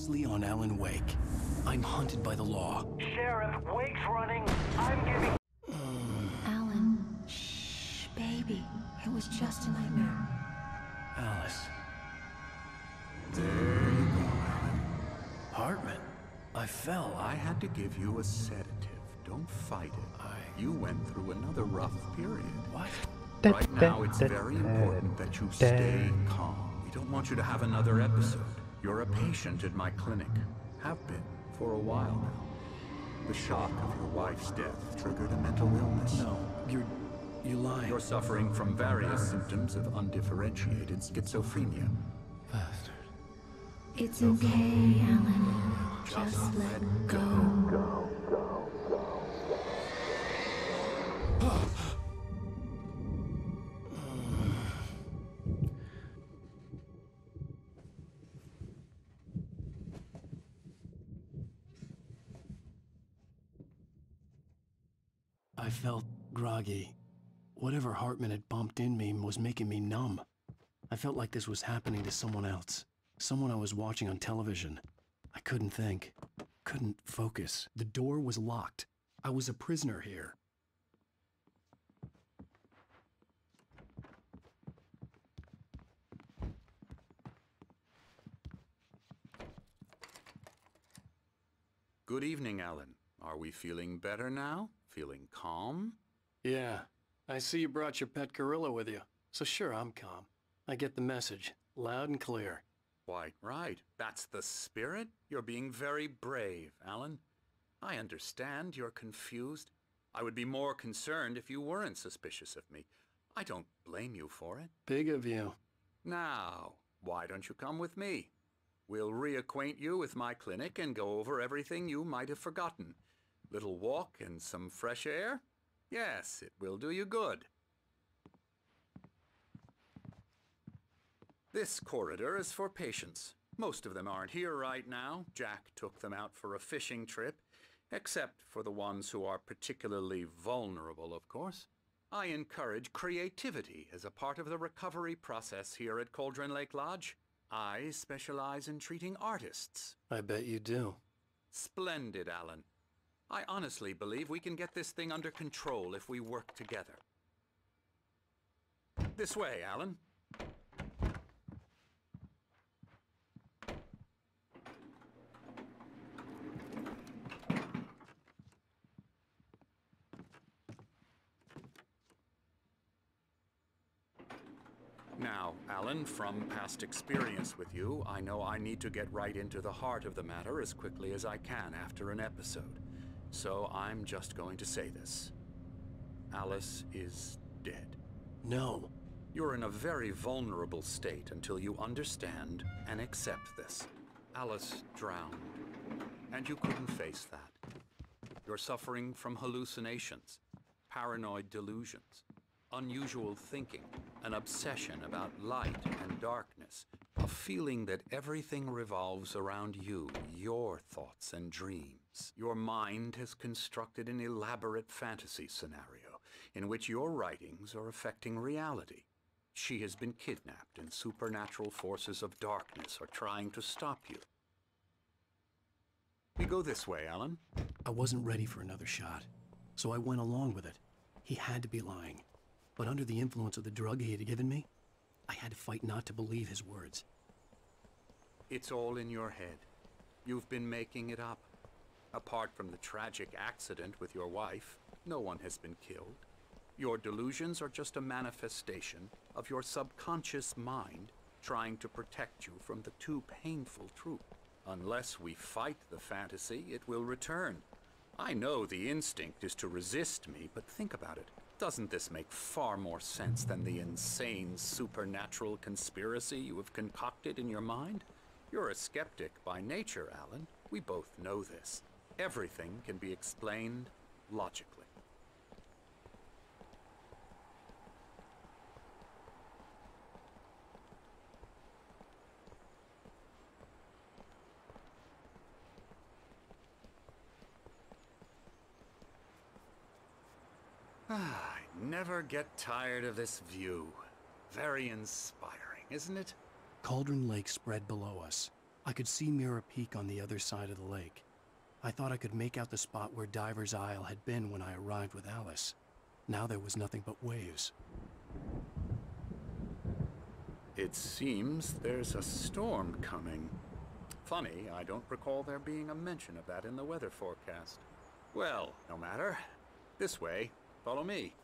seriously on Alan Wake. I'm hunted by the law. Sheriff, Wake's running. I'm giving... Alan, shh, baby. It was just a nightmare. Alice. There you go, Alan. Hartman. I fell. I had to give you a sedative. Don't fight it. You went through another rough period. What? Right now, it's very important that you stay calm. We don't want you to have another episode. You're a patient at my clinic. Have been for a while now. The shock of your wife's death triggered a mental illness. No, you lying. You're suffering from various symptoms of undifferentiated schizophrenia. Bastard. It's okay, Alan. Just let go. I felt groggy. Whatever Hartman had bumped in me was making me numb. I felt like this was happening to someone else. Someone I was watching on television. I couldn't think. Couldn't focus. The door was locked. I was a prisoner here. Good evening, Alan. Are we feeling better now? Feeling calm? Yeah. I see you brought your pet gorilla with you. So sure, I'm calm. I get the message. Loud and clear. Quite right. That's the spirit. You're being very brave, Alan. I understand you're confused. I would be more concerned if you weren't suspicious of me. I don't blame you for it. Big of you. Now, why don't you come with me? We'll reacquaint you with my clinic and go over everything you might have forgotten. Little walk and some fresh air? Yes, it will do you good. This corridor is for patients. Most of them aren't here right now. Jack took them out for a fishing trip, except for the ones who are particularly vulnerable, of course. I encourage creativity as a part of the recovery process here at Cauldron Lake Lodge. I specialize in treating artists. I bet you do. Splendid, Alan. I honestly believe we can get this thing under control if we work together. This way, Alan. Now, Alan, from past experience with you, I know I need to get right into the heart of the matter as quickly as I can after an episode. So I'm just going to say this. Alice is dead. No. You're in a very vulnerable state until you understand and accept this. Alice drowned, and you couldn't face that. You're suffering from hallucinations, paranoid delusions, unusual thinking, an obsession about light and darkness, a feeling that everything revolves around you, your thoughts and dreams. Your mind has constructed an elaborate fantasy scenario in which your writings are affecting reality. She has been kidnapped and supernatural forces of darkness are trying to stop you. We go this way, Alan. I wasn't ready for another shot, so I went along with it. He had to be lying. But under the influence of the drug he had given me, I had to fight not to believe his words. It's all in your head. You've been making it up. Apart from the tragic accident with your wife, no one has been killed. Your delusions are just a manifestation of your subconscious mind trying to protect you from the too painful truth. Unless we fight the fantasy, it will return. I know the instinct is to resist me, but think about it. Doesn't this make far more sense than the insane supernatural conspiracy you have concocted in your mind? You're a skeptic by nature, Alan. We both know this. Everything can be explained logically. I never get tired of this view. Very inspiring, isn't it? Cauldron Lake spread below us. I could see Mirror Peak on the other side of the lake. I thought I could make out the spot where Diver's Isle had been when I arrived with Alice. Now there was nothing but waves. It seems there's a storm coming. Funny, I don't recall there being a mention of that in the weather forecast. Well, no matter. This way. Follow me.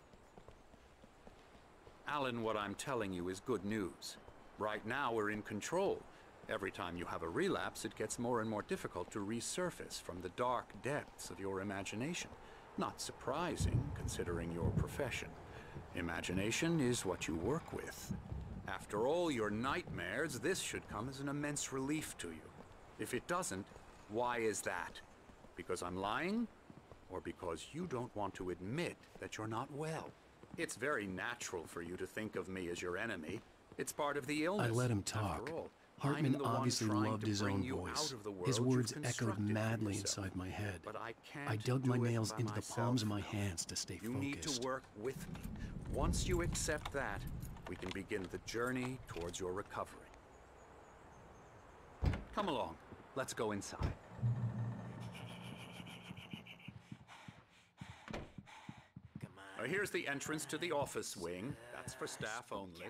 Alan, what I'm telling you is good news. Right now we're in control. Every time you have a relapse, it gets more and more difficult to resurface from the dark depths of your imagination. Not surprising, considering your profession. Imagination is what you work with. After all your nightmares, this should come as an immense relief to you. If it doesn't, why is that? Because I'm lying? Or because you don't want to admit that you're not well? It's very natural for you to think of me as your enemy. It's part of the illness. I let him talk. After all, Hartman I'm the one obviously trying loved to his bring own you voice. out of the His world words you've echoed constructed for madly yourself. inside my head. But I can't I dug my do it nails by into the myself. palms of my hands to stay You need to focused. work with me. Once you accept that, we can begin the journey towards your recovery. Come along. Let's go inside. Here's the entrance to the office wing. That's for staff only.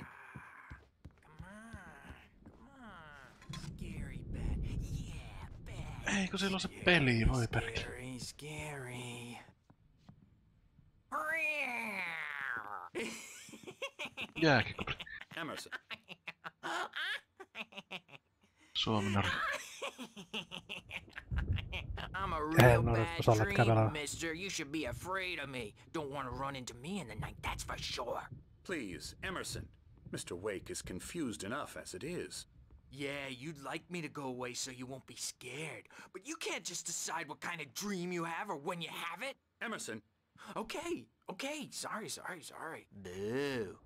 Scary bad. Yeah, bad. Eikö sillä ole se peli, voi perkele. Scary, scary. Jääkiekko. Emerson. Suomenari. I'm a real En bad osannut kävellä. dream, mister. You should be afraid of me. Don't want to run into me in the night, that's for sure. Please, Emerson. Mr. Wake is confused enough as it is. Yeah, you'd like me to go away so you won't be scared. But you can't just decide what kind of dream you have or when you have it. Emerson. Okay, okay. Sorry. Boo.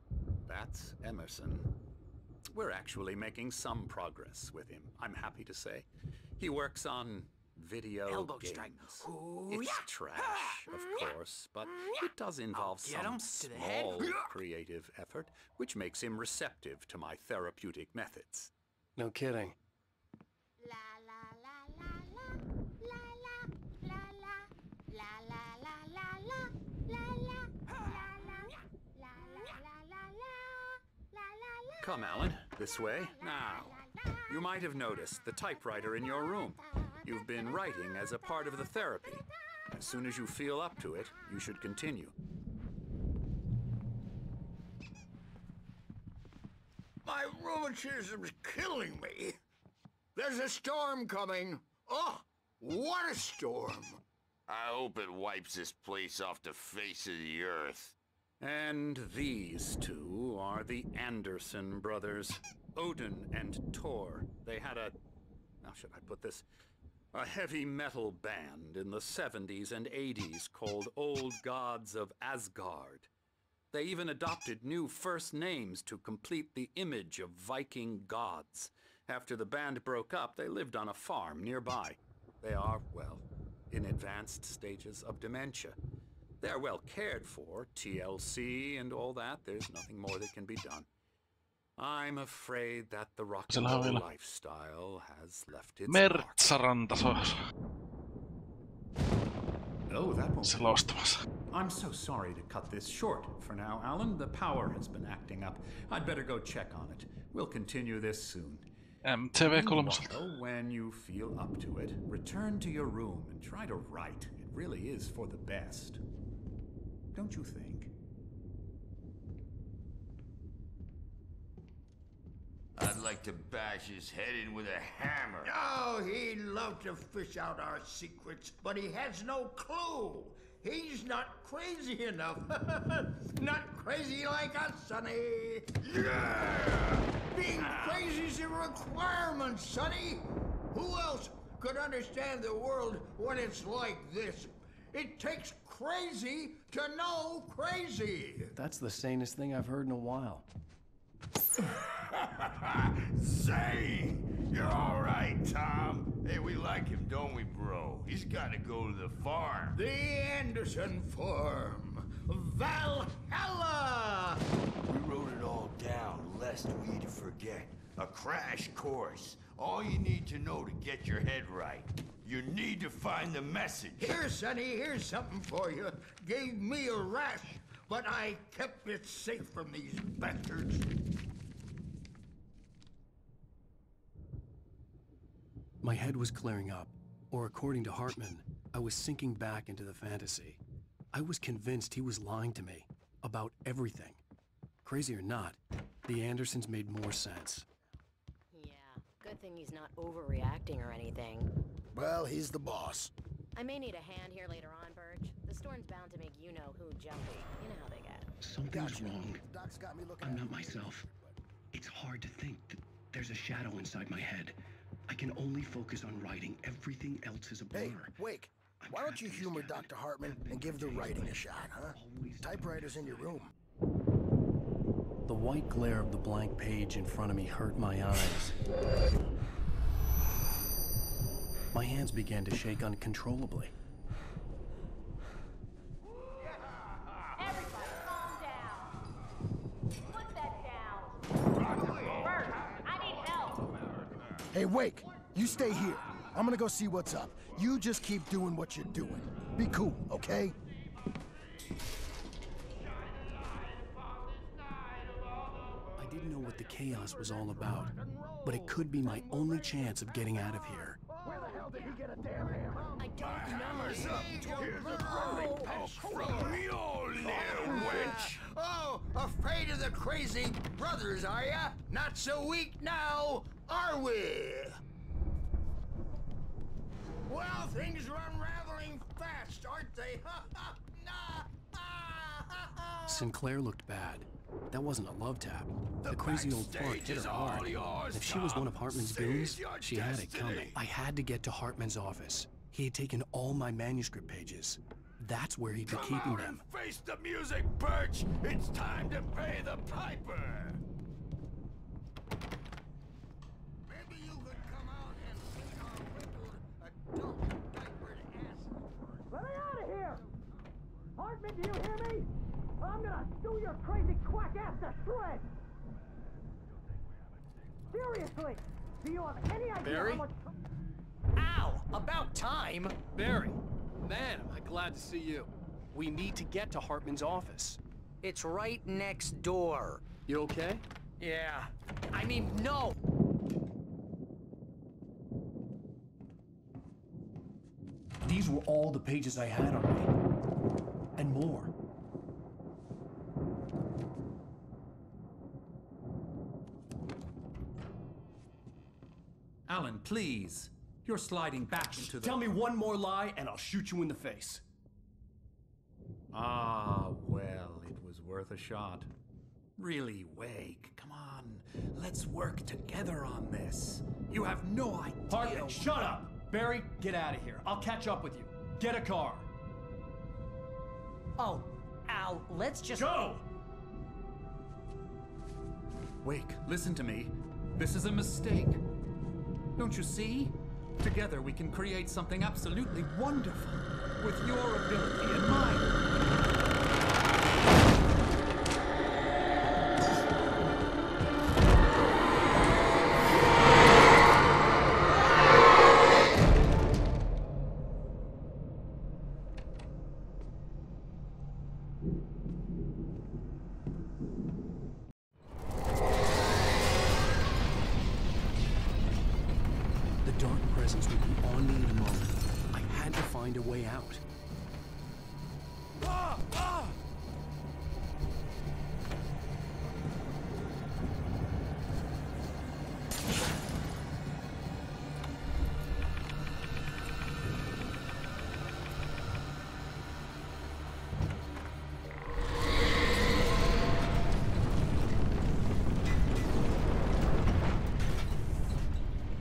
That's Emerson. We're actually making some progress with him, I'm happy to say. He works on video Elbow games. strike. It's trash, of course, but it does involve I'll get him some to the head. small creative effort, which makes him receptive to my therapeutic methods. No kidding. Come, Alan, this way. Now, you might have noticed the typewriter in your room. You've been writing as a part of the therapy. As soon as you feel up to it, you should continue. My rheumatism's killing me. There's a storm coming. Oh, what a storm. I hope it wipes this place off the face of the earth. And these two are the Anderson brothers, Odin and Tor. They had a, how should I put this? A heavy metal band in the 70s and 80s called Old Gods of Asgard. They even adopted new first names to complete the image of Viking gods. After the band broke up, they lived on a farm nearby. They are, well, in advanced stages of dementia. They're well cared for, TLC and all that. There's nothing more that can be done. I'm afraid that the rock and roll lifestyle has left its mark. Metsäranta Oh, that won't. selostamassa. I'm so sorry to cut this short for now, Alan. The power has been acting up. I'd better go check on it. We'll continue this soon. MTV3. Meanwhile, when you feel up to it, return to your room and try to write. It really is for the best. Don't you think? I'd like to bash his head in with a hammer. Oh, he'd love to fish out our secrets, but he has no clue. He's not crazy enough. Not crazy like us, Sonny. Yeah! Being crazy's a requirement, Sonny. Who else could understand the world when it's like this? It takes crazy to know crazy. That's the sanest thing I've heard in a while. Say, you're all right, Tom. Hey, we like him, don't we, bro? He's got to go to the farm. The Anderson Farm. Valhalla! We wrote it all down, lest we forget. A crash course. all you need to know to get your head right. You need to find the message. Here, Sonny, here's something for you. Gave me a rash, but I kept it safe from these bastards. My head was clearing up, or according to Hartman, I was sinking back into the fantasy. I was convinced he was lying to me about everything. Crazy or not, the Andersons made more sense. Yeah, good thing he's not overreacting or anything. Well, he's the boss. I may need a hand here later on, Birch. The storm's bound to make you-know-who jumpy. You know how they get. Something's wrong. Doc's got me looking I'm at not you. myself. It's hard to think that there's a shadow inside my head. I can only focus on writing. Everything else is a blur. Hey, Wake, why don't you humor Dr. Hartman and give the writing a shot, huh? Typewriter's in your room. The white glare of the blank page in front of me hurt my eyes. My hands began to shake uncontrollably. Everybody, calm down. Put that down. Birch, I need help. Hey, Wake, you stay here. I'm gonna go see what's up. You just keep doing what you're doing. Be cool, okay? I didn't know what the chaos was all about, but it could be my only chance of getting out of here. Where the hell did he get a damn hammer? I don't know. Hammer's up. Here's a friendly pinch from Mjolnir, wench. Oh, afraid of the crazy brothers, are ya? Not so weak now, are we? Well, things are unraveling fast, aren't they? Sinclair looked bad. That wasn't a love tap. The crazy old fart backstage hit is her all hard. yours, If she was one of Hartman's Tom. goons, Seize your she had it destiny. coming. I had to get to Hartman's office. He had taken all my manuscript pages. That's where he'd be Come keeping out them. and face the music, Birch. It's time to pay the piper. Maybe you could come out and clean our wrinkled, adult diapered asses. Let me out of here! Hartman, do you hear me? I'm gonna sue your crazy quack ass to shreds! Seriously! Do you have any idea Barry? how much... Ow! About time! Barry, man, am I glad to see you. We need to get to Hartman's office. It's right next door. You okay? Yeah. I mean, no! These were all the pages I had on me. And more. Alan, please. You're sliding back into the... Tell me one more lie and I'll shoot you in the face. Ah, well, it was worth a shot. Really, Wake, come on. Let's work together on this. You have no idea... Hartman, shut up! Barry, get out of here. I'll catch up with you. Get a car. Oh, Al, let's just... Go! Wake, listen to me. This is a mistake. Don't you see? Together we can create something absolutely wonderful. With your ability and mine. The dark presence would be on me in a moment. I had to find a way out.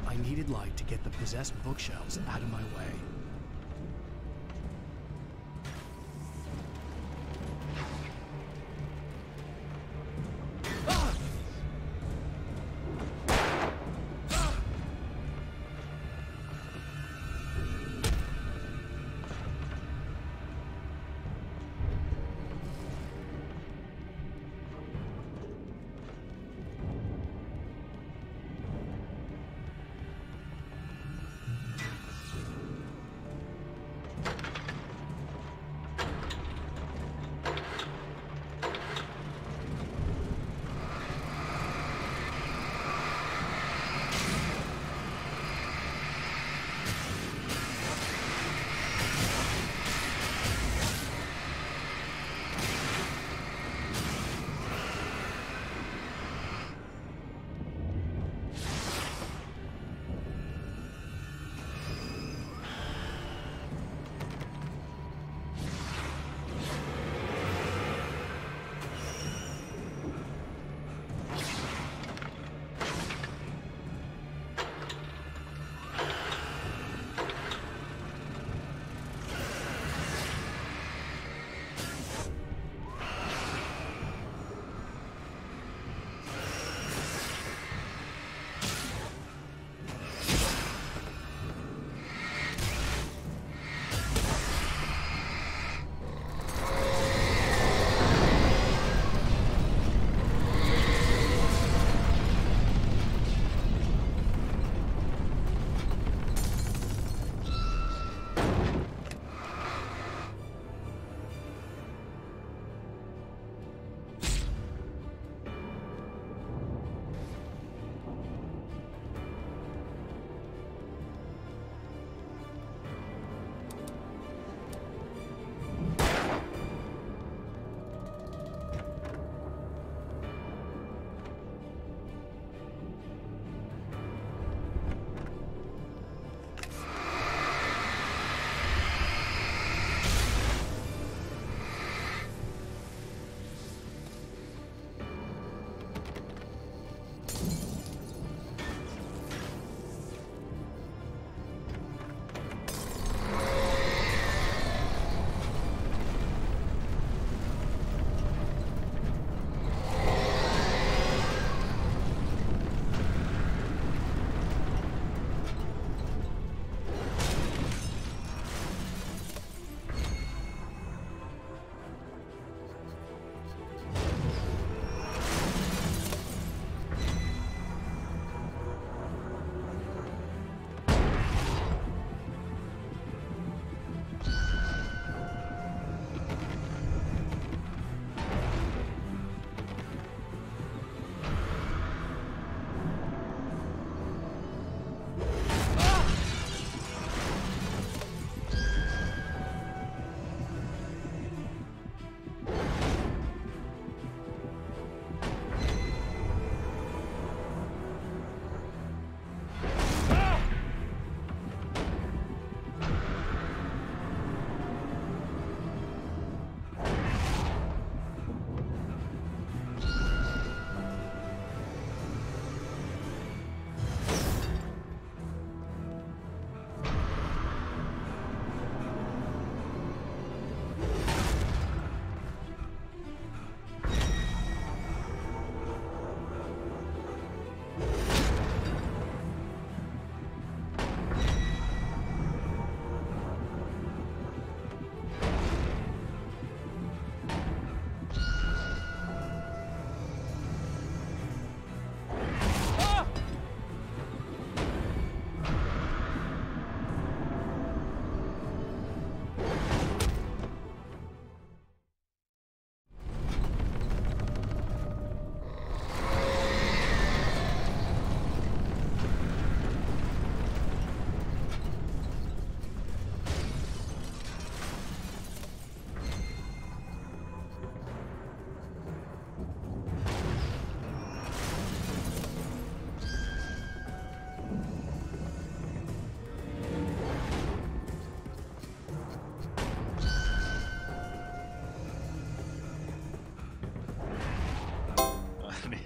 I needed light to get the possessed bookshelves out of my way.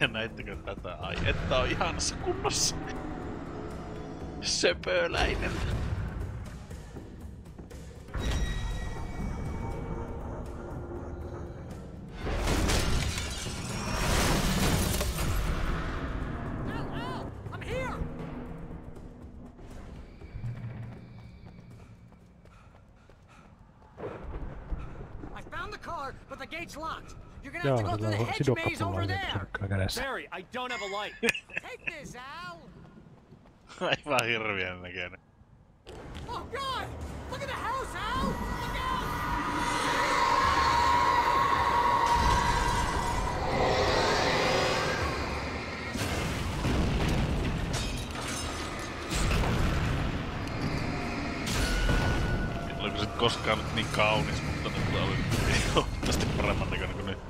Ja näittekö tätä? Ai, että on ihanassa kunnossa. Söpöläinen. I'm here! I found the car, but the gate's locked. You're gonna have to go through the hedge maze over there. Barry, I don't have a light. Take this, Al. Aivan hirviän näköinen. Oh God! Look at the house, Al! Look out! Oliko se koskaan nyt niin kaunis, mutta nyt oli huomattavasti paremman näköinen kuin nyt.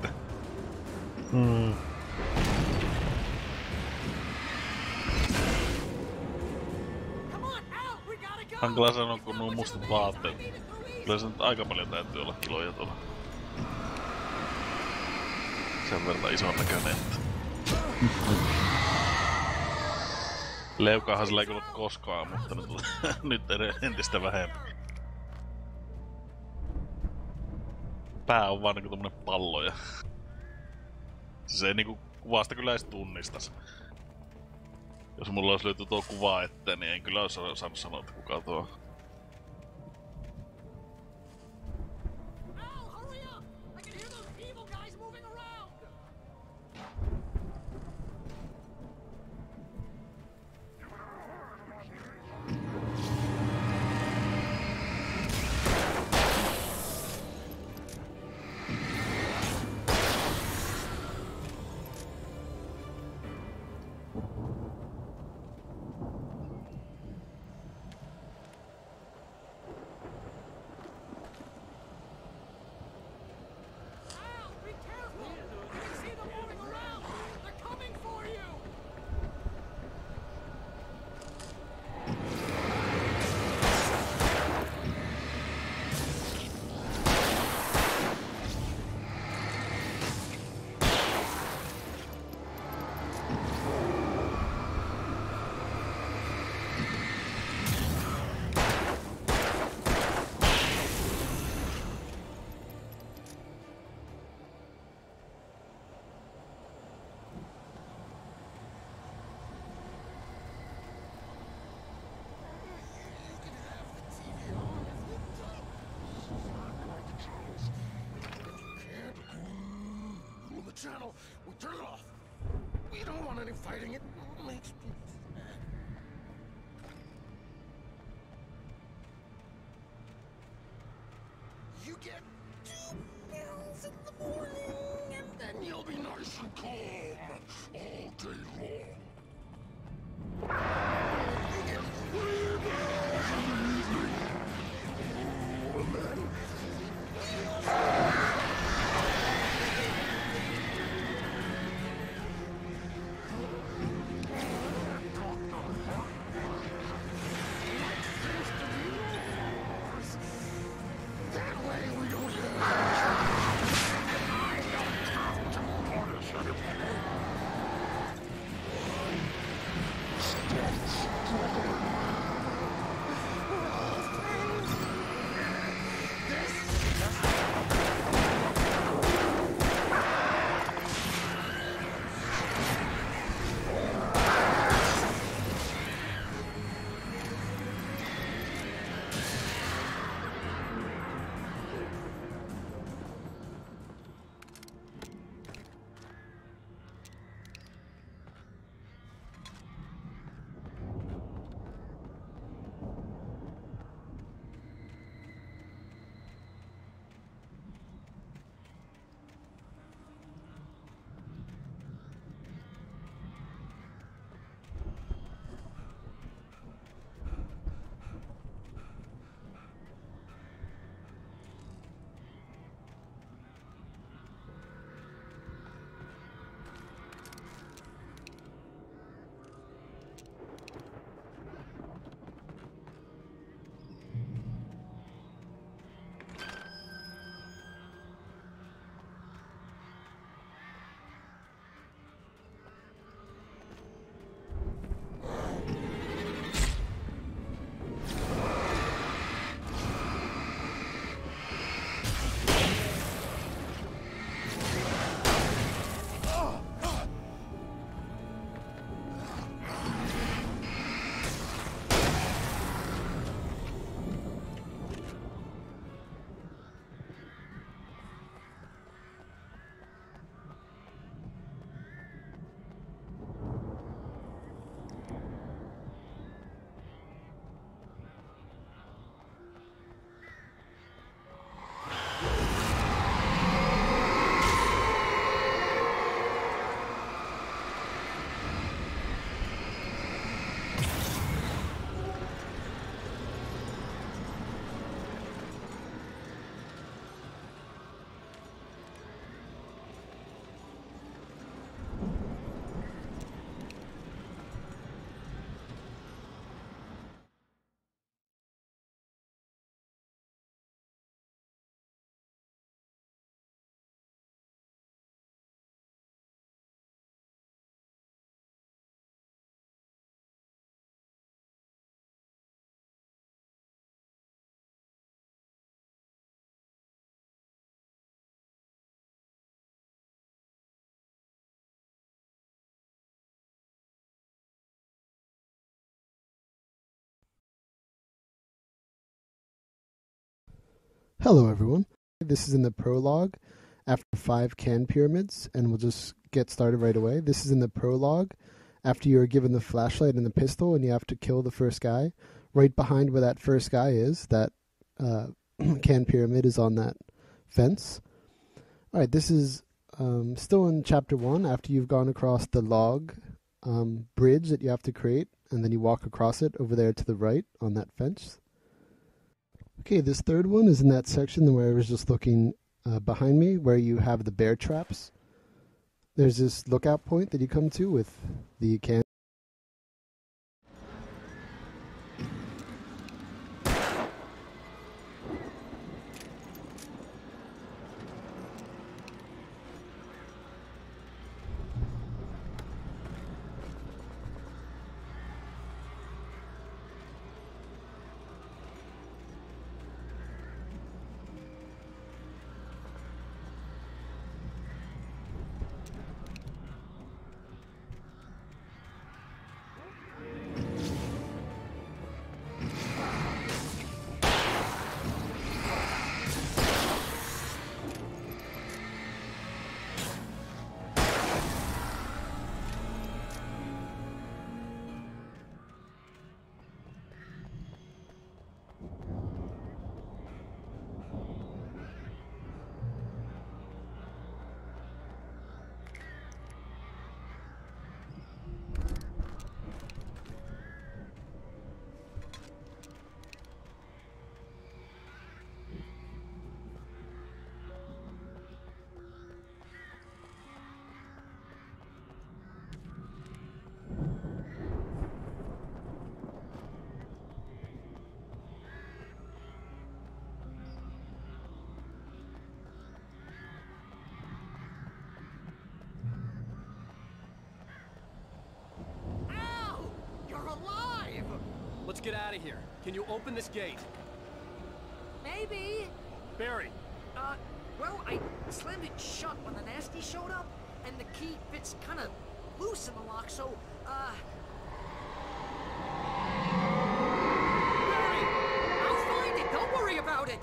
Hankala sanoa, kun nuo mustat vaatteet. Kyllä se nyt aika paljon täytyy olla kiloja tuolla. Sen verran ison näköinen, että... Leukaahan sillä ei ollut koskaan, mutta nyt entistä vähemmän. Pää on vaan niinku tommonen pallo ja... Se ei niinku kuvasta kyllä edes tunnistas. Jos mulla olisi löyty tuo kuva eteen, niin en kyllä olisi saanut sanoa, että kuka tuo on. Channel. We'll turn it off. We don't want any fighting. It makes me mad. You get 2 pills in the morning, and then you'll be nice and calm all day long. You get 3 pills in the evening, and then... Hello everyone, this is in the prologue after 5 can pyramids, and we'll just get started right away. This is in the prologue after you're given the flashlight and the pistol and you have to kill the first guy. Right behind where that first guy is, that can pyramid is on that fence. Alright, this is still in chapter 1 after you've gone across the log bridge that you have to create, and then you walk across it over there to the right on that fence. Okay, this third one is in that section where I was just looking behind me, where you have the bear traps. There's this lookout point that you come to with the can. Let's get out of here. Can you open this gate? Maybe. Barry. Well, I slammed it shut when the nasty showed up, and the key fits kind of loose in the lock, so, Barry, I'll find it. Don't worry about it.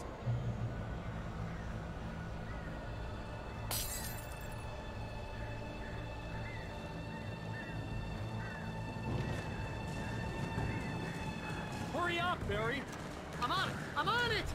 Hurry up, Barry! I'm on it! I'm on it!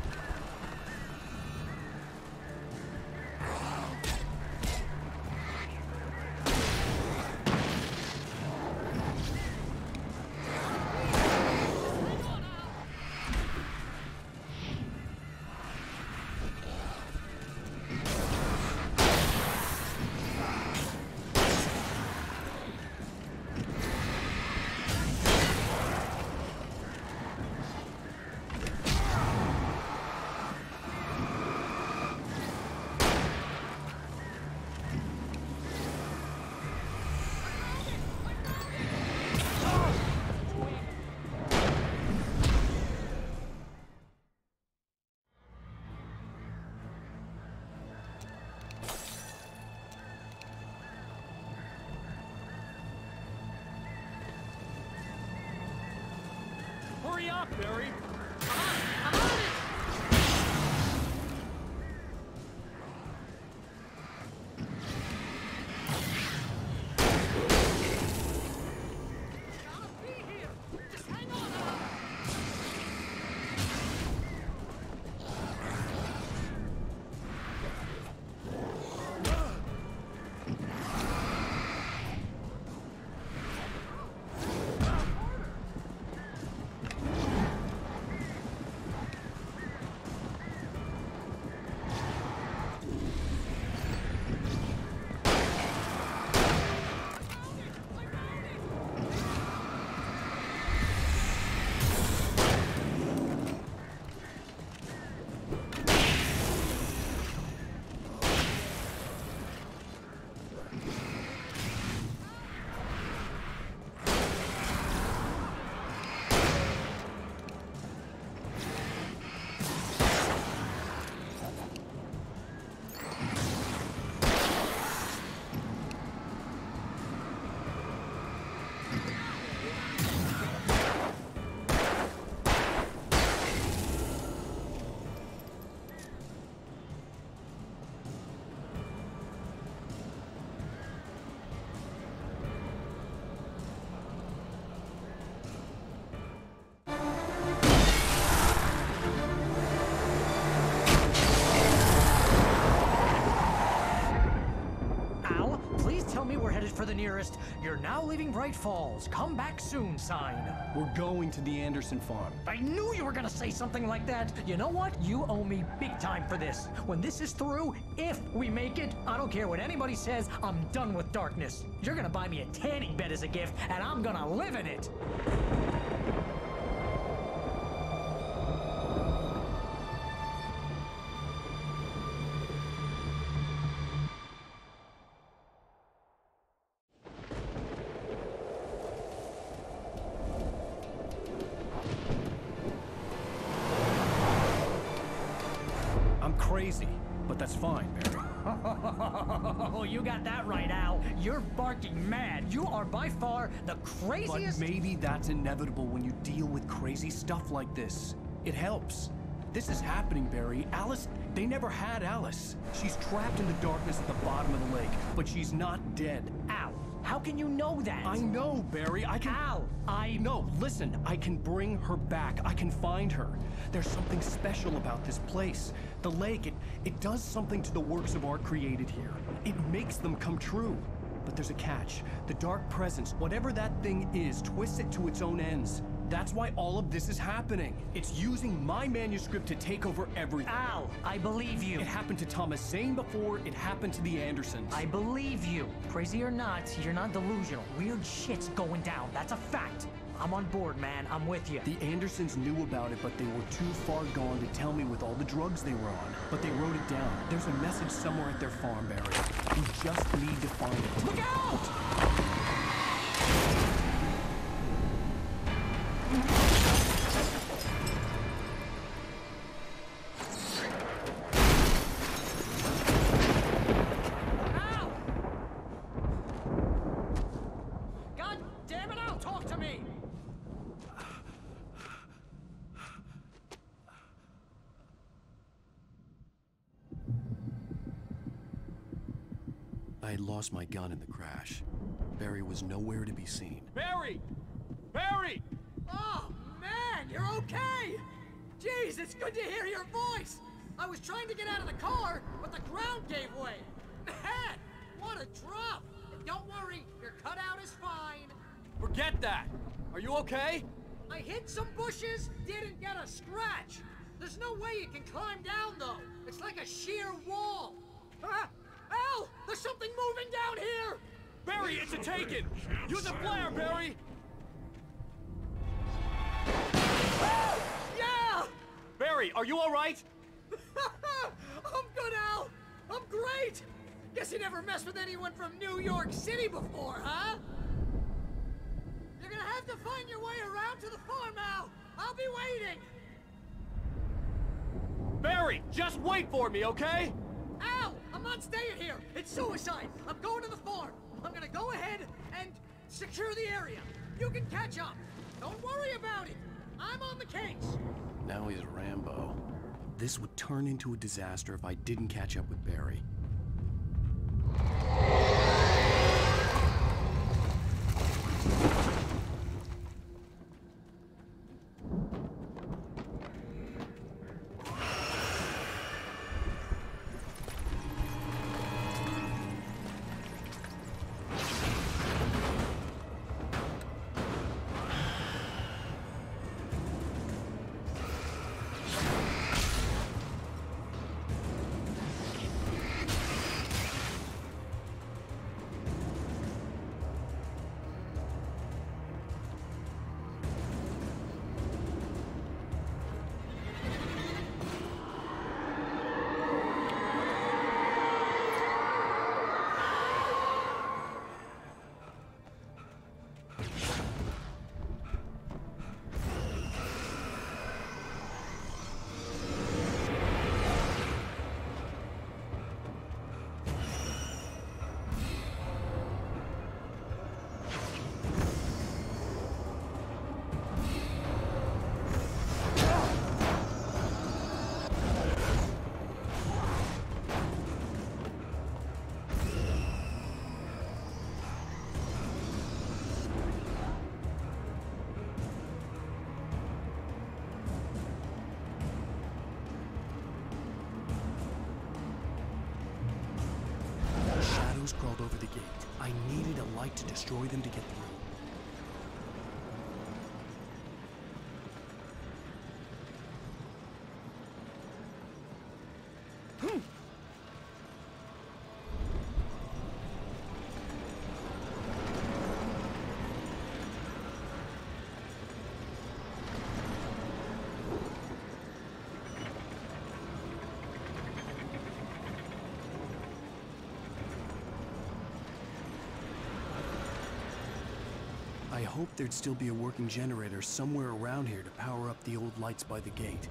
Hurry up, Barry! I'm on it! Gotta be here! Just hang on! the nearest "You're now leaving Bright Falls. Come back soon" sign. We're going to the Anderson farm. I knew you were gonna say something like that. You know what? You owe me big time for this. When this is through, if we make it, I don't care what anybody says, I'm done with darkness. You're gonna buy me a tanning bed as a gift, and I'm gonna live in it. Crazy, but that's fine, Barry. Oh, you got that right, Al. You're barking mad. You are by far the craziest. But maybe that's inevitable when you deal with crazy stuff like this. It helps. This is happening, Barry. Alice, they never had Alice. She's trapped in the darkness at the bottom of the lake, but she's not dead. Al, how can you know that? I know, Barry. I can... Al, No, listen. I can bring her back. I can find her. There's something special about this place. The lake, it does something to the works of art created here. It makes them come true. But there's a catch. The dark presence, whatever that thing is, twists it to its own ends. That's why all of this is happening. It's using my manuscript to take over everything. Al, I believe you. It happened to Thomas Zane before, it happened to the Andersons. I believe you. Crazy or not, you're not delusional. Weird shit's going down. That's a fact. I'm on board, man. I'm with you. The Andersons knew about it, but they were too far gone to tell me with all the drugs they were on. But they wrote it down. There's a message somewhere at their farm, Barry. You just need to find it. Look out! I had lost my gun in the crash. Barry was nowhere to be seen. Barry! Barry! Oh, man, you're okay! Jeez, it's good to hear your voice! I was trying to get out of the car, but the ground gave way. Man, what a drop! And don't worry, your cutout is fine. Forget that! Are you okay? I hit some bushes, didn't get a scratch. There's no way you can climb down, though. It's like a sheer wall. Al! There's something moving down here! Barry, it's a Taken! Use a flare, Barry! Yeah! Barry, are you alright? I'm good, Al! I'm great! Guess you never messed with anyone from New York City before, huh? You're gonna have to find your way around to the farm, Al! I'll be waiting! Barry, just wait for me, okay? Al! I'm not staying here! It's suicide! I'm going to the farm! I'm gonna go ahead and secure the area. You can catch up. Don't worry about it. I'm on the case. Now he's Rambo. This would turn into a disaster if I didn't catch up with Barry. crawled over the gate. I needed a light to destroy them to get through. I hoped there'd still be a working generator somewhere around here to power up the old lights by the gate.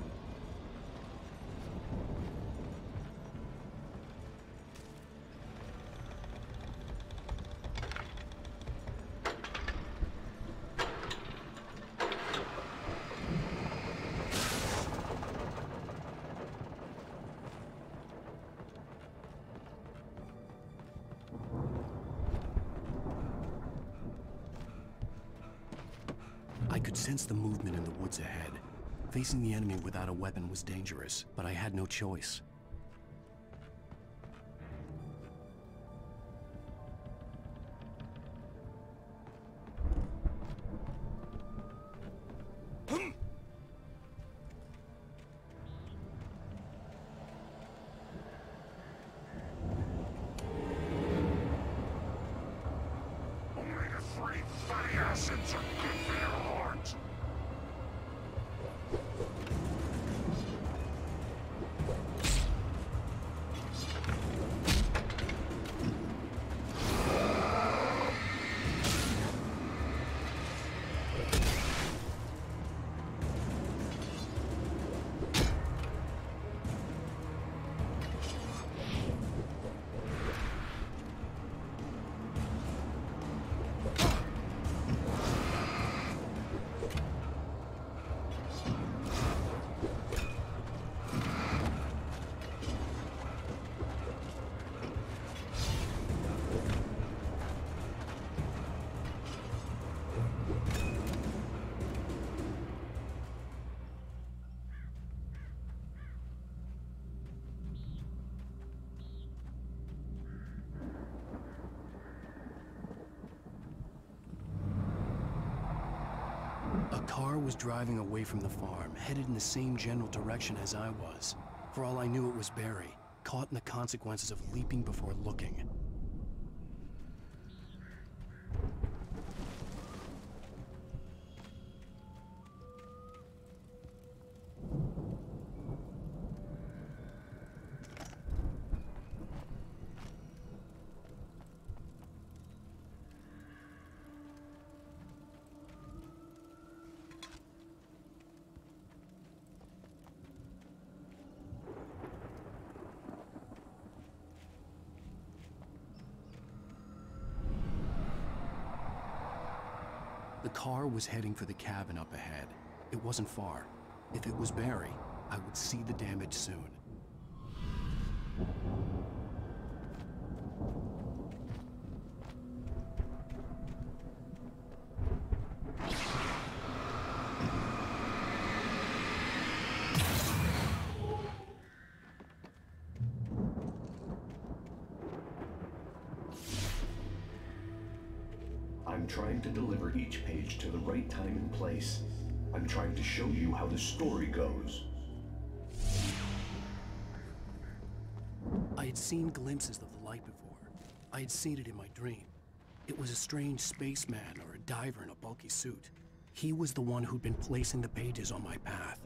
I could sense the movement in the woods ahead. Facing the enemy without a weapon was dangerous, but I had no choice. Acids are good for your heart. A car was driving away from the farm, headed in the same general direction as I was. For all I knew, it was Barry, caught in the consequences of leaping before looking. The car was heading for the cabin up ahead. It wasn't far. If it was Barry, I would see the damage soon. I'm trying to deliver each page to the right time and place. I'm trying to show you how the story goes. I had seen glimpses of the light before. I had seen it in my dream. It was a strange spaceman or a diver in a bulky suit. He was the one who'd been placing the pages on my path.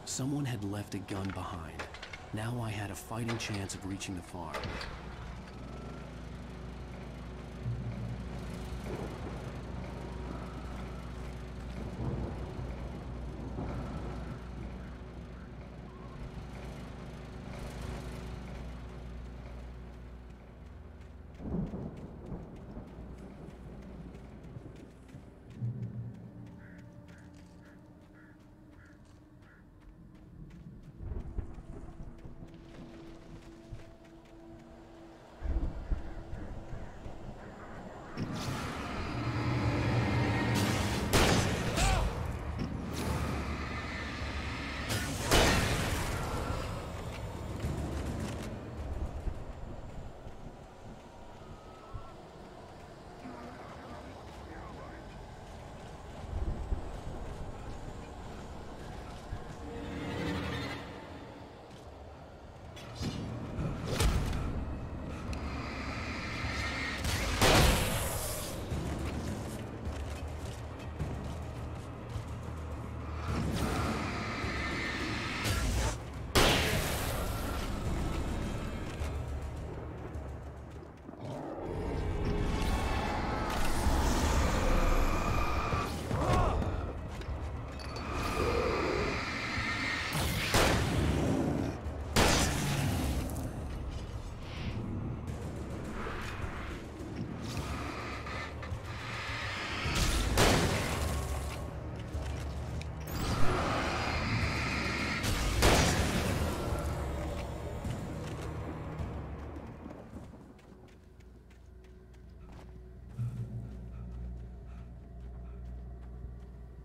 Someone had left a gun behind. Now I had a fighting chance of reaching the farm.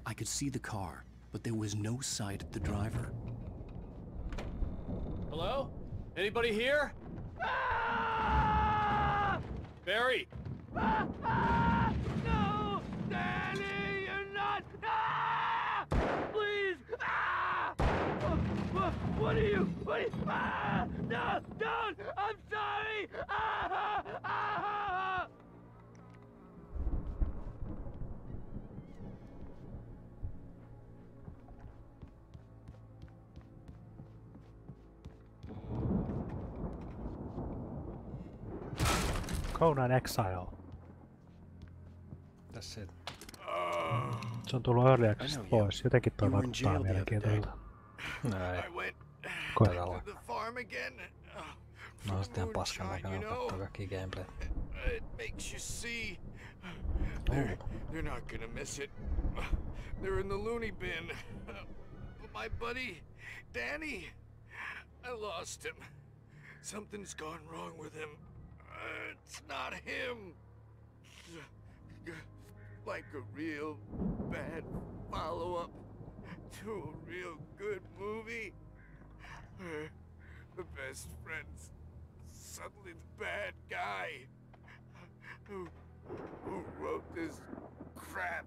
I could see the car, but there was no sight of the driver. Hello? Anybody here? Barry! No! Danny, you're not! Please! What are you? No! Don't! I'm sorry! Conan Exile. Tässä se. Se on tullut early access pois. Jotenkin toi vaikuttaa mielenkiintoiselta. Todella. No sitten ihan paskan näköinen kattoo kaikki gameplay. It makes you see. They're not gonna miss it. They're in the loony bin. But my buddy, Danny, I lost him. Something's gone wrong with him. It's not him. Like a real bad follow-up to a real good movie. The best friend's suddenly the bad guy. Who wrote this crap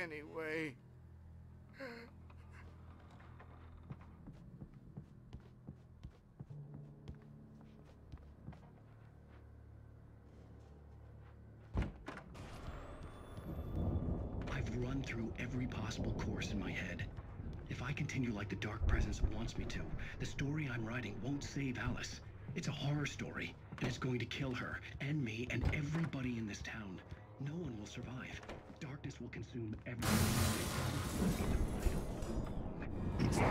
anyway? I've run through every possible course in my head. If I continue like the Dark Presence wants me to, the story I'm writing won't save Alice. It's a horror story, and it's going to kill her, and me, and everybody in this town. No one will survive. Darkness will consume everyone. It's the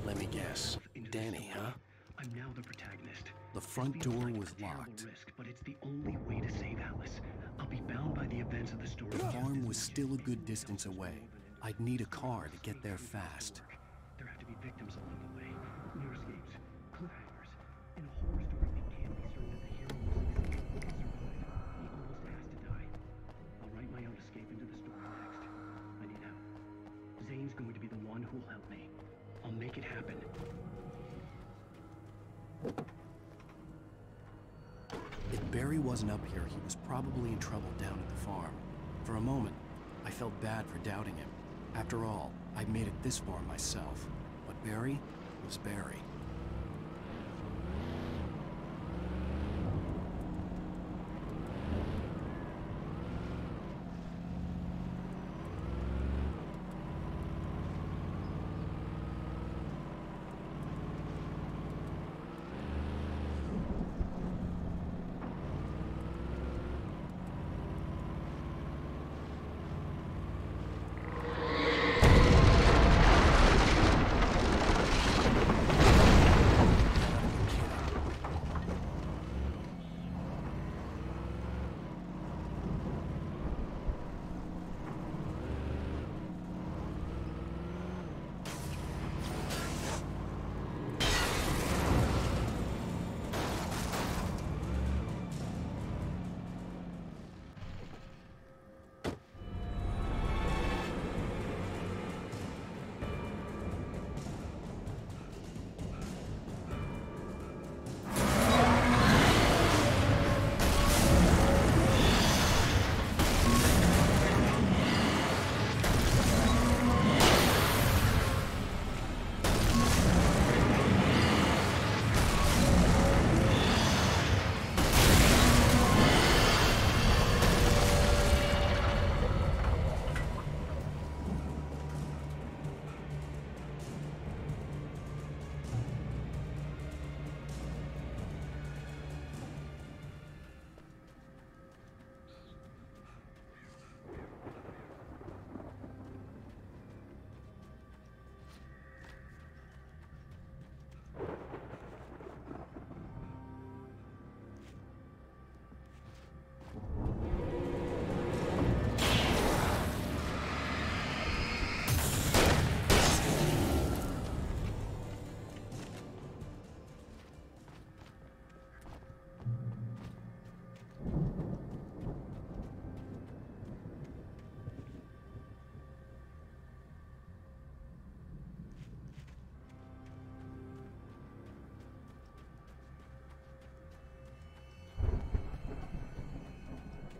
Let me guess. Danny, huh? I'm now the protagonist. The front door was locked. But it's the only way to save Alice. I'll be bound by the events of the story. The farm was still a good distance away. I'd need a car to get there fast. There have to be victims along the way. Near escapes, cliffhangers. In a horror story, we can't be certain that the hero will survive. He almost has to die. I'll write my own escape into the story next. I need help. Zane's going to be the one who'll help me. I'll make it happen. If Barry wasn't up here, he was probably in trouble down at the farm. For a moment, I felt bad for doubting him. After all, I'd made it this far myself. But Barry was Barry.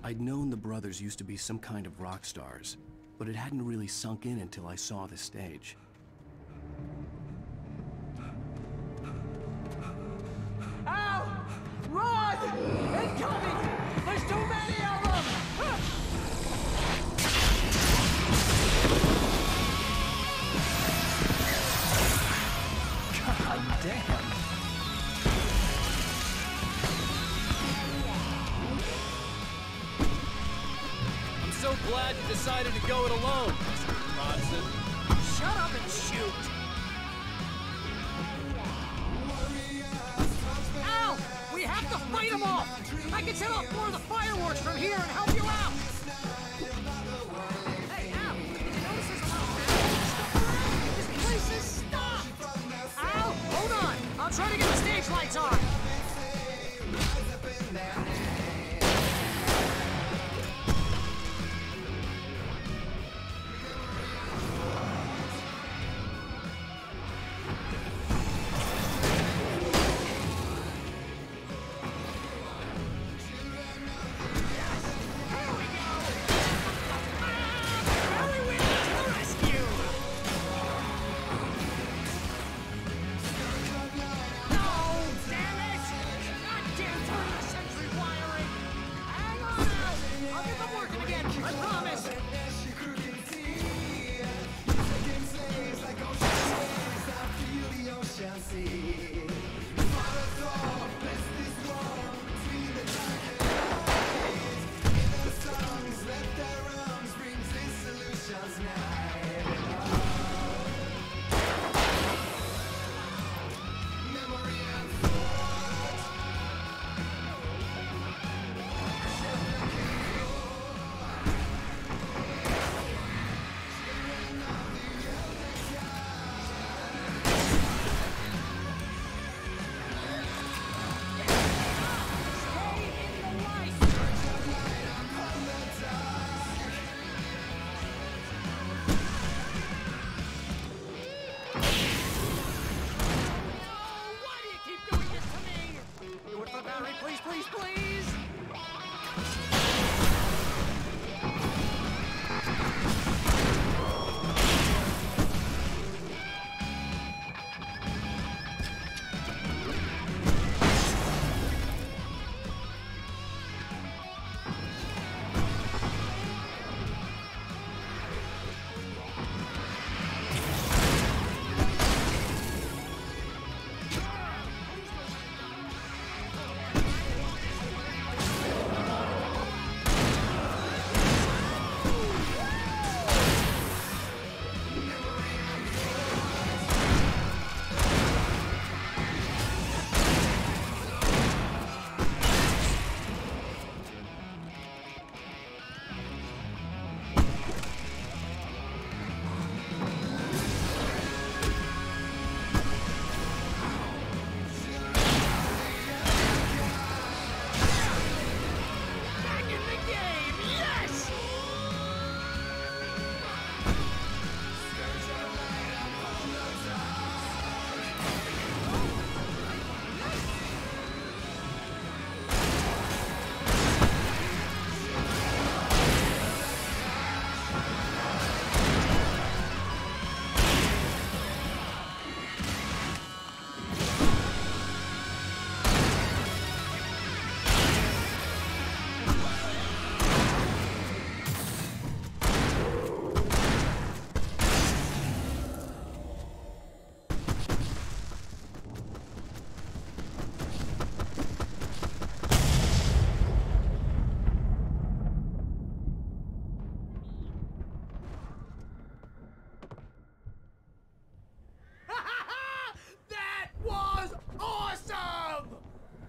I'd known the brothers used to be some kind of rock stars, but it hadn't really sunk in until I saw the stage. Ow! Run! Incoming! There's too many of them! God damn! I'm so glad you decided to go it alone, Mr. Bronson. Shut up and shoot! Ow! We have to fight them off! I can set off more of the fireworks from here and help you out! Hey, Al! Did you notice there's a lot of bad stuff around? This place is stopped! Al! Hold on! I'll try to get the stage lights on!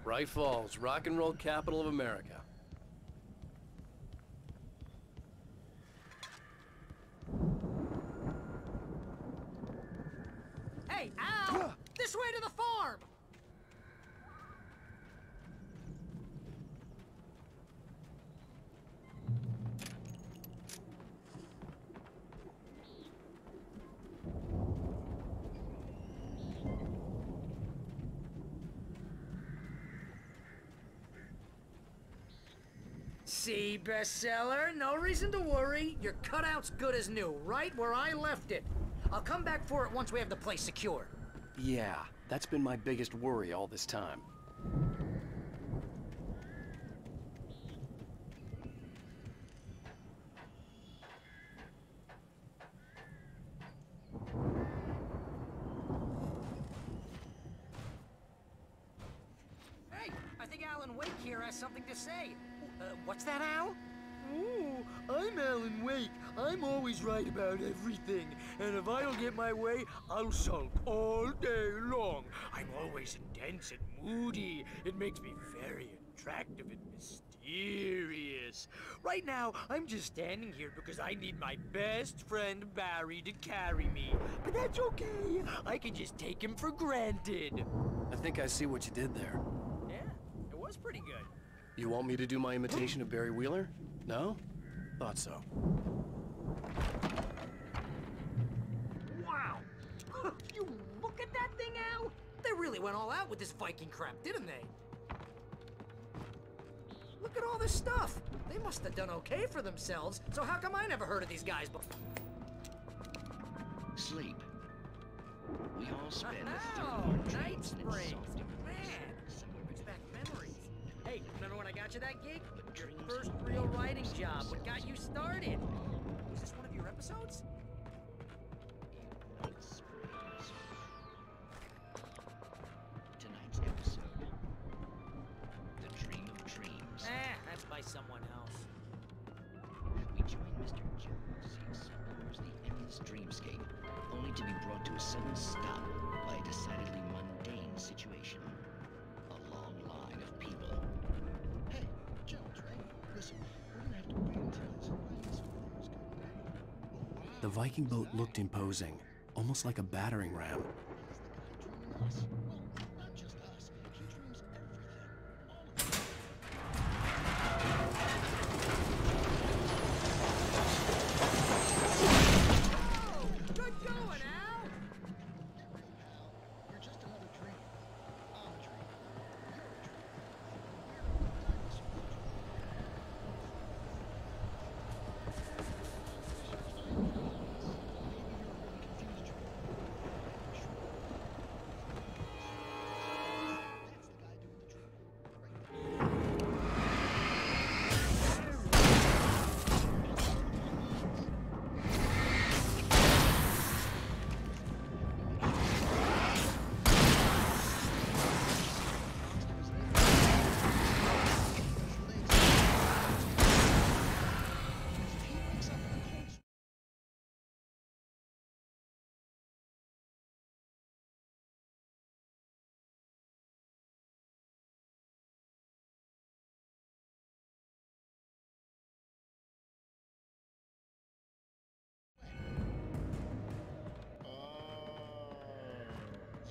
Bright Falls, rock and roll capital of America. Hey, Al! This way to the farm! See, bestseller, no reason to worry. Your cutout's good as new, right where I left it. I'll come back for it once we have the place secure. Yeah, that's been my biggest worry all this time. Hey, I think Alan Wake here has something to say. What's that, Al? Ooh, I'm Alan Wake. I'm always right about everything. And if I don't get my way, I'll sulk all day long. I'm always intense and moody. It makes me very attractive and mysterious. Right now, I'm just standing here because I need my best friend Barry to carry me. But that's okay. I can just take him for granted. I think I see what you did there. Yeah, it was pretty good. You want me to do my imitation of Barry Wheeler? No? Thought so. Wow! You look at that thing, Al! They really went all out with this Viking crap, didn't they? Look at all this stuff! They must have done okay for themselves, so how come I never heard of these guys before? Sleep. We all spend a third Oh, of our Night dreams in Springs! soft Man, brings back memories. Hey, remember when I got you that gig? Your first real writing job, what got you started? Was this one of your episodes? Tonight's episode. The Dream of Dreams. That's by someone else. We join Mr. Jones. He explores the endless dreamscape, only to be brought to a sudden stop by a decidedly mundane situation. A long line of people. Hey, Jones, right? Listen, we're gonna have to wait until this rain storm is coming. The Viking boat looked imposing, almost like a battering ram. Us. Well, not just us. He dreams everything. Good going, Al! You're just another dream. I'm a dream. You're a dream.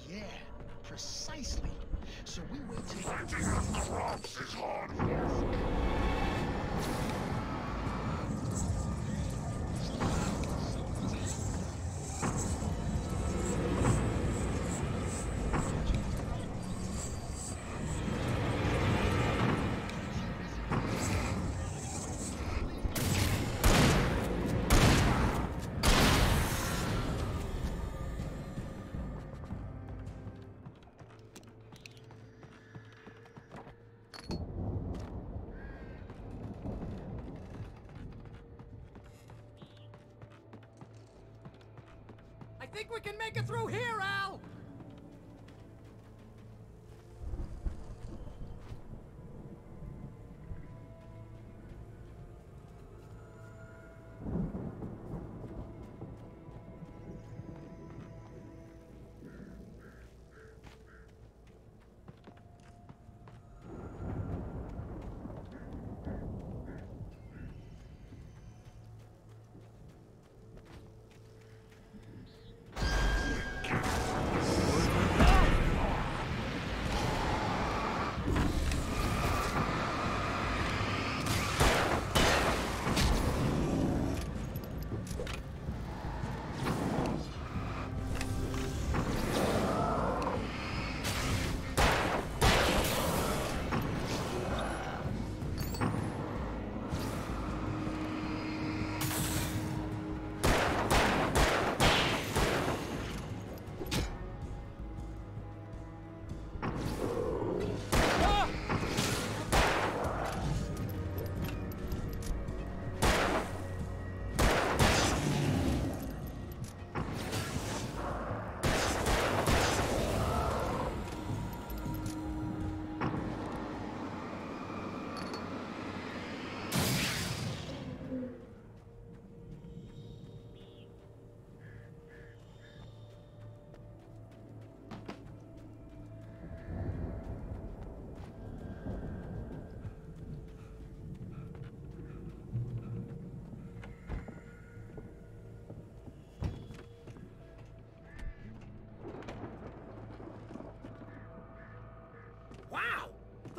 Yeah, precisely. So we wait till Crops is hard. I think we can make it through here, Al!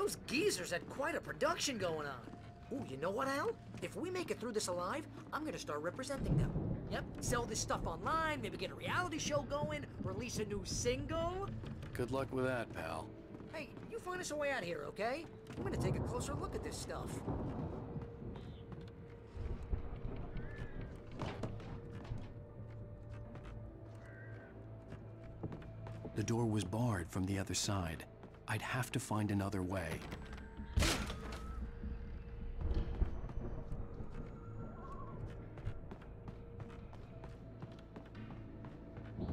Those geezers had quite a production going on. Ooh, you know what, Al? If we make it through this alive, I'm gonna start representing them. Yep, sell this stuff online, maybe get a reality show going, release a new single. Good luck with that, pal. Hey, you find us a way out of here, okay? I'm gonna take a closer look at this stuff. The door was barred from the other side. I'd have to find another way.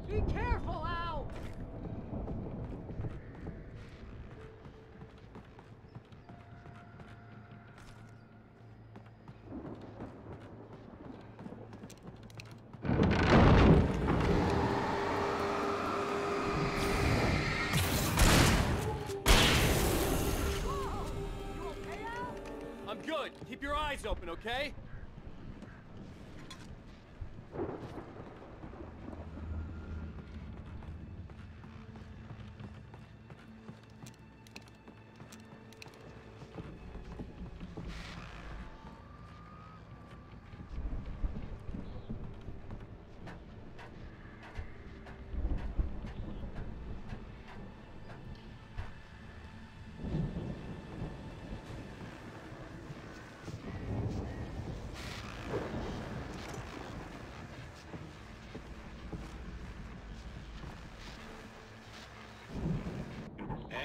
Be careful, Al! I'm good. Keep your eyes open, okay?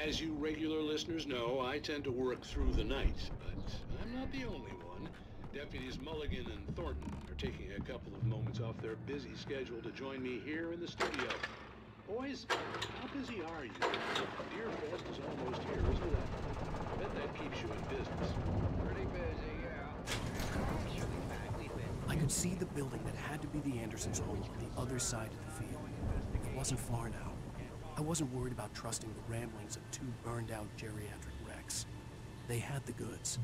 As you regular listeners know, I tend to work through the night, but I'm not the only one. Deputies Mulligan and Thornton are taking a couple of moments off their busy schedule to join me here in the studio. Boys, how busy are you? Deer Forest is almost here, isn't it? I bet that keeps you in business. Pretty busy, yeah. I could see the building that had to be the Andersons' home on the other side of the field. It wasn't far now. I wasn't worried about trusting the ramblings of two burned-out geriatric wrecks. They had the goods.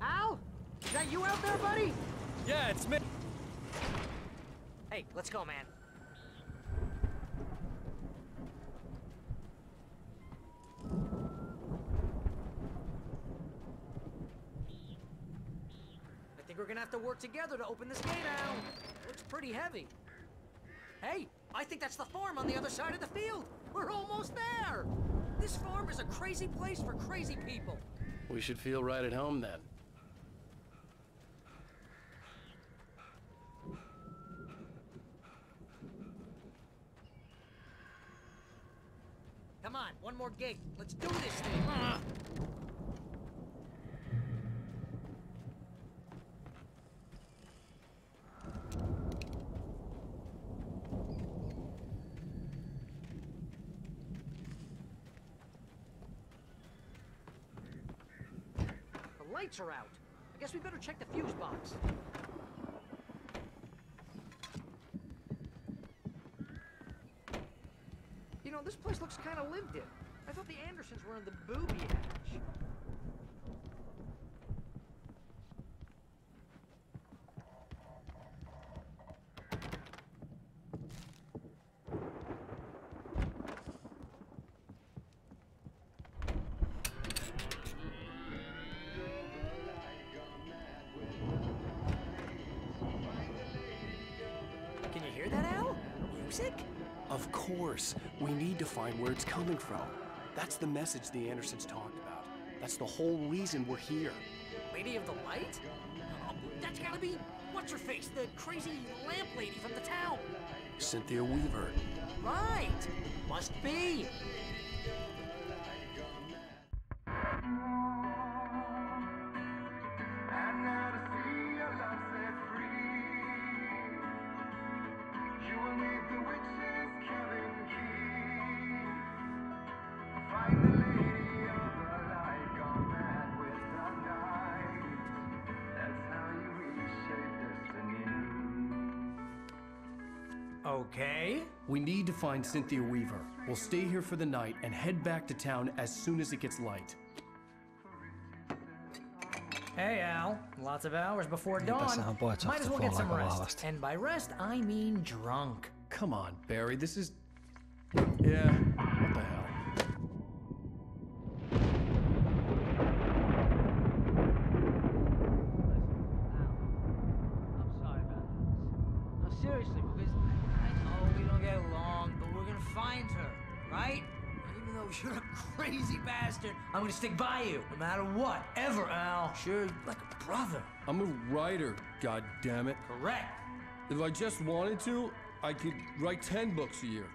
Al? Is that you out there, buddy? Yeah, it's me. Hey, let's go, man. I think we're gonna have to work together to open this gate, Al. Looks pretty heavy. Hey, I think that's the farm on the other side of the field. We're almost there. This farm is a crazy place for crazy people. We should feel right at home then. Come on, one more gate. Let's do this thing. The lights are out. I guess we better check the fuse box. This place looks kind of lived in. I thought the Andersons were in the booby hatch. Can you hear that, Al? Music? Of course. We need to find where it's coming from. That's the message the Andersons talked about. That's the whole reason we're here. Lady of the Light? Oh, that's gotta be what's-her-face, the crazy lamp lady from the town. Cynthia Weaver. Right. Must be. Okay. We need to find Cynthia Weaver. We'll stay here for the night and head back to town as soon as it gets light. Hey, Al. Lots of hours before dawn. tässähän pojat Might as well saatte get some aika rest. vahvasti. And by rest, I mean drunk. Come on, Barry. This is... Yeah, what the hell? Seriously, because I know we don't get along, but we're gonna find her, right? And even though you're a crazy bastard, I'm gonna stick by you, no matter what, ever, Al. Sure, like a brother. I'm a writer, goddammit. Correct. If I just wanted to, I could write 10 books a year.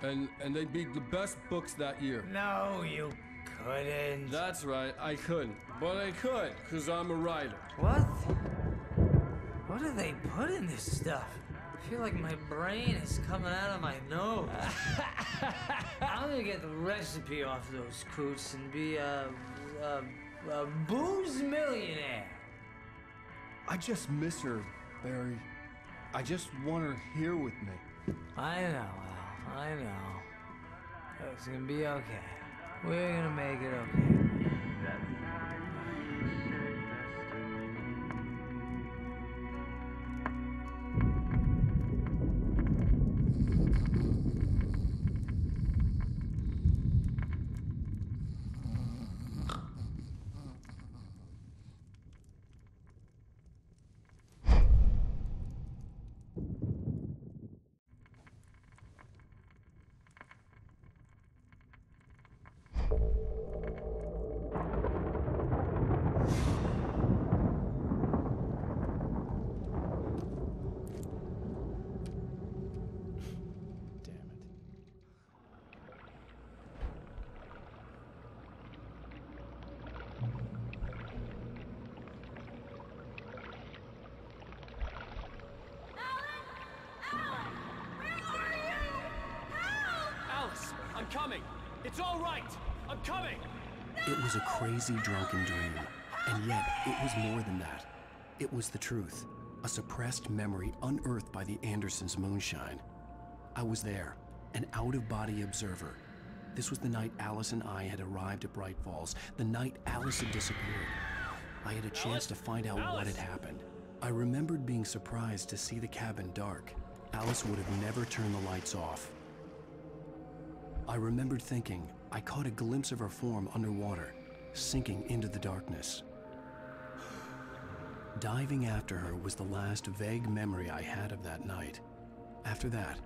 And they'd be the best books that year. No, you couldn't. That's right, I couldn't. But I could, because I'm a writer. What? What do they put in this stuff? I feel like my brain is coming out of my nose. I'm gonna get the recipe off those coots and be a booze millionaire. I just miss her, Barry. I just want her here with me. I know, Al. I know. It's gonna be okay. We're gonna make it okay. I'm coming! It's all right! I'm coming! It was a crazy, drunken dream. And yet, it was more than that. It was the truth. A suppressed memory unearthed by the Andersons' moonshine. I was there, an out-of-body observer. This was the night Alice and I had arrived at Bright Falls, the night Alice had disappeared. I had a chance to find out what had happened. I remembered being surprised to see the cabin dark. Alice would have never turned the lights off. I remembered thinking I caught a glimpse of her form underwater, sinking into the darkness. Diving after her was the last vague memory I had of that night. After that,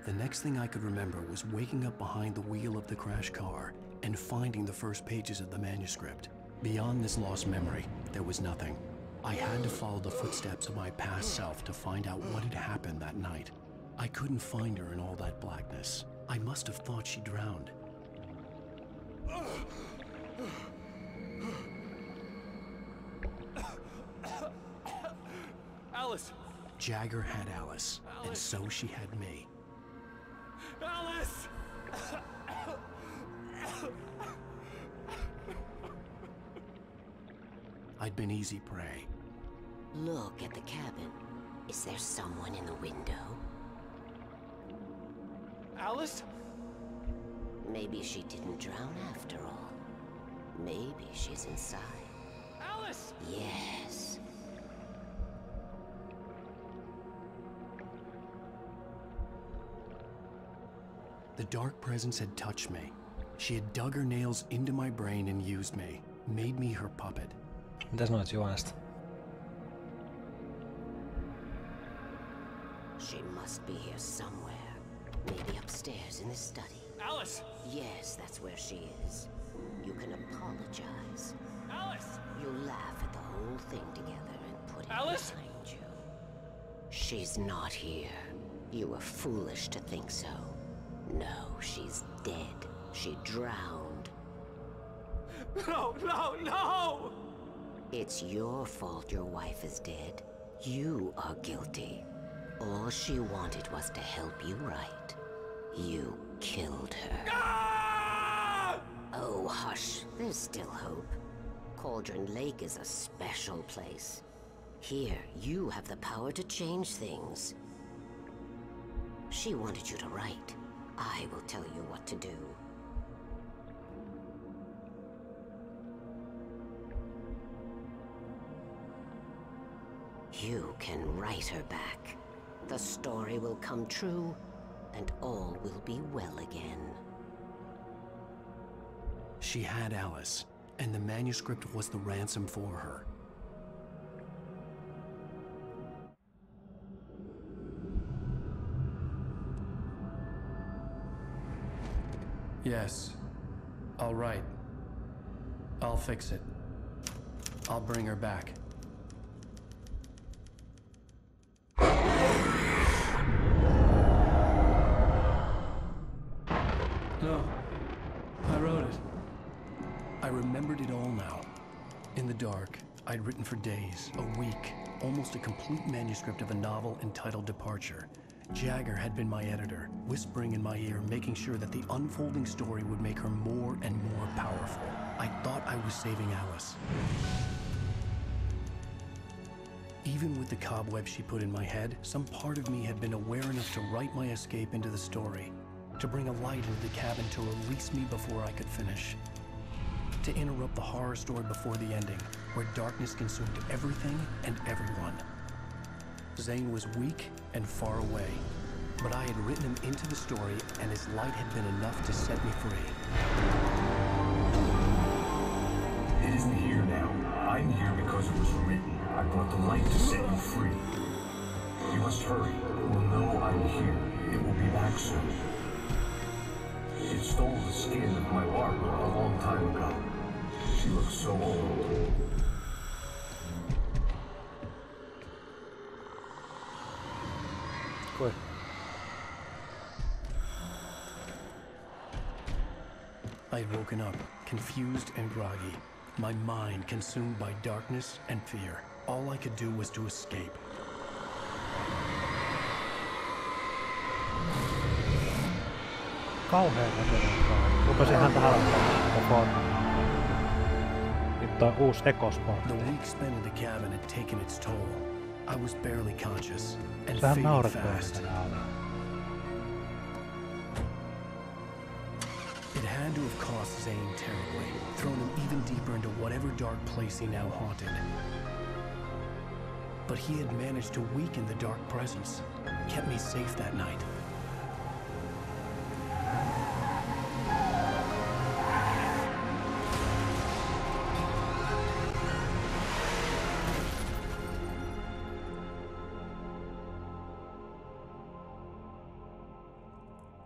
the next thing I could remember was waking up behind the wheel of the crash car and finding the first pages of the manuscript. Beyond this lost memory, there was nothing. I had to follow the footsteps of my past self to find out what had happened that night. I couldn't find her in all that blackness. I must have thought she drowned. Alice! Jagger had Alice, and so she had me. Alice! I'd been easy prey. Look at the cabin. Is there someone in the window? Alice? Maybe she didn't drown after all. Maybe she's inside. Alice! Yes. The dark presence had touched me. She had dug her nails into my brain and used me, made me her puppet. Mitäs noit juonesta? She must be here somewhere. Maybe upstairs in the study. Alice! Yes, that's where she is. You can apologize. Alice! You'll laugh at the whole thing together and put it Alice? behind you. She's not here. You were foolish to think so. No, she's dead. She drowned. No, no, no! It's your fault your wife is dead. You are guilty. All she wanted was to help you right. You killed her. Ah! Oh, hush. There's still hope. Cauldron Lake is a special place. Here, you have the power to change things. She wanted you to write. I will tell you what to do. You can write her back. The story will come true, and all will be well again. She had Alice, and the manuscript was the ransom for her. Yes. All right. I'll fix it. I'll bring her back. No. I wrote it. I remembered it all now. In the dark, I'd written for days, a week, almost a complete manuscript of a novel entitled Departure. Jagger had been my editor, whispering in my ear, making sure that the unfolding story would make her more and more powerful. I thought I was saving Alice. Even with the cobweb she put in my head, some part of me had been aware enough to write my escape into the story, to bring a light into the cabin to release me before I could finish. To interrupt the horror story before the ending, where darkness consumed everything and everyone. Zane was weak and far away, but I had written him into the story, and his light had been enough to set me free. It isn't here now. I'm here because it was written. I brought the light to set you free. You must hurry. It will know I'm here. It will be back soon. It stole the skin of my Barbara a long time ago. She looks so old. Cool. I had woken up, confused and groggy, my mind consumed by darkness and fear. All I could do was to escape. Kauheen näköinen kai. Rupesin häntä halpaa. Nyt on uusi ekosportti. The week spent in the cabin had taken its toll. I was barely conscious and Sehän fading naurettavaa fast. tänä oli. It had to have cost Zane terribly, thrown him even deeper into whatever dark place he now haunted. But he had managed to weaken the dark presence, kept me safe that night.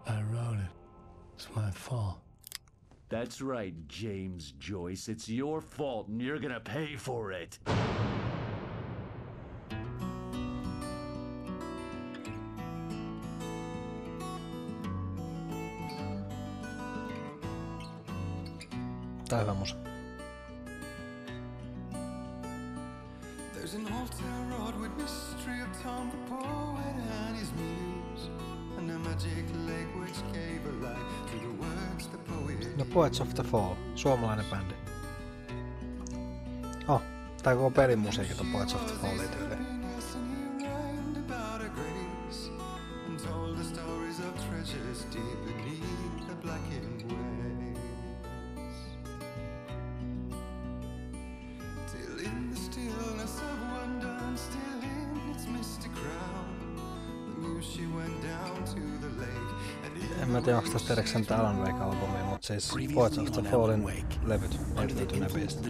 I wrote it. It's my fault. That's right, James Joyce. It's your fault, and you're gonna pay for it. Tää hyvä musa. There's an old town road with mystery of Tom the poet and his muse, and a magic lake which gave a light to the words the poet. No Poets of the Fall, suomalainen bändi. Oh, tää koko pelin musiikit on Poets of the Fallia tyyliin. About a grace and told the stories of treasures deep beneath the blackened waves. En mä tiedä, onko tästä erikseen tää Alan Wake-albumia, mutta siis Poets of the Fallen levyt löytyy näpistä.